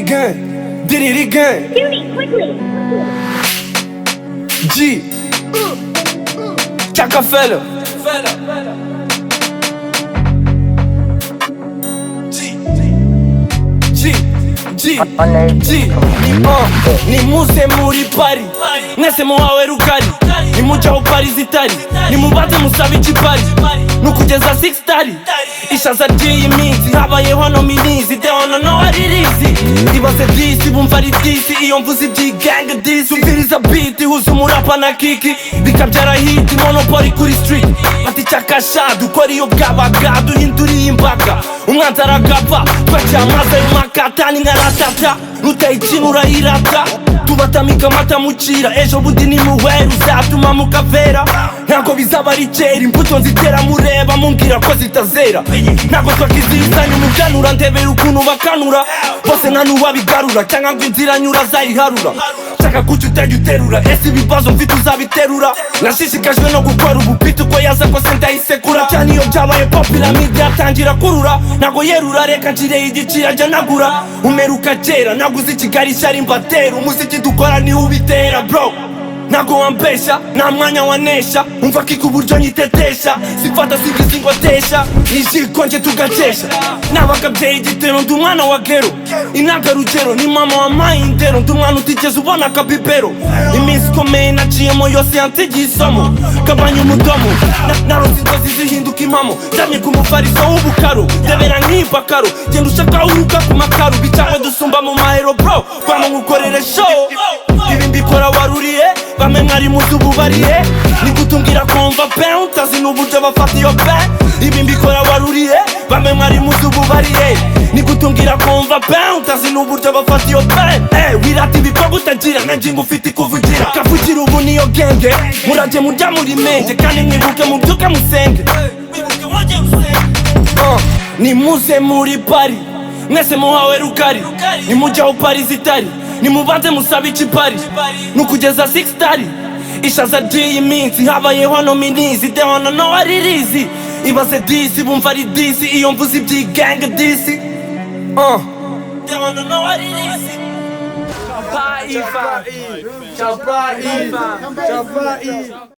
again, did it again. juniQuickly. G, Chaka Fella. Nimuze muri pari mwese muhawe rugari, nimujaho pari zitari, nimubaze musabe ikipari, nukugeza 6 stari. Ishaza ry'iyi minsi habayeho nominizi, they wanna know what it is. Ibaze disi bumva ari disi, iyo mvuze iby'iganga disi. Umviriza beat ihuza umurapa na kiki, bikabyara hit monopoli kuri street. Bati cyakasha dukora iyo bwabaga, duhinduriye imbaga. Umwanzi aragapfa twaciye amazi ayo makatani nka ratata, ruteye ikintu urayirata. Tubatamika amata mucira, ejo bundi ni muweru uzatuma mukavera. Ntabwo bizaba ari kera, imbuto nzitera mureba mumbwira ko zitazera. Ntabwo twakizihizanya umuganura, ndebera ukuntu bakanura. Bose nta n'uwabigarura, cyangwa ngo inzira anyura azayiharura. Shaka kuki utajya uterura, ese ibibazo mfite uzabiterura. Nashishikajwe no gukora ubupita uko yaza kose ndayisekura. Cyane iyo byabaye popular media atangira kurura. Ntabwo yerura reka nshire igiciro ajya nagura. Umeruka kera naguze Kigali shari mbatera, umuziki dukora ni ubitera bro. Ntabwo wambesha, nta mwanya wanesha, umva kiko uburyo nyitetesha. Sifata singizi ngotesha, ijiko nje tugakesha. Nabagabye igitero ndi umwana wa gero, intangarugero ni mama wampaye indero. Ndi umwana utigeze ubona akabibero, iminsi ikomeye naciyemo yose yansigiye isomo. Gabanya umudomo, narose inzozi zihinduka impamo. Ndamye ku mufariso w'ubukaro, ndebera nk'ipakaro. Genda ushaka uruka ku makaro, bicawe dusumba mu mahero bro, kwama nkukorere show. Ibi mbikora waruriye, bamwe mwari muzi ububariye. Nigutungira kumva pe, utazi n'uburyo bafata iyo pe. Ibi mbikora waruriye, bamwe mwari muzi ububariye. Nigutungira kumva pe, utazi n'uburyo bafata iyo pe. Wirata ibikorwa utagira, nanjye ngufite kuvugira. Kavugira ubu niyo genge, murajye murya muri menge, kandi mwibuke mubyuke musenge. Nimuze muri pari mwese muhawe rugari, nimujyaho pari zitari, nimubanze musabe ikipari, nukugeza 6 stari. Ishaza ry'iyi minsi habayeho nominizi, they wanna know what it is. Ibaze disi bumva ari disi, iyo mvuze iby'iganga disi. They wanna know what it is. Chapa Iva, Chapa Iva, Chapa Iva.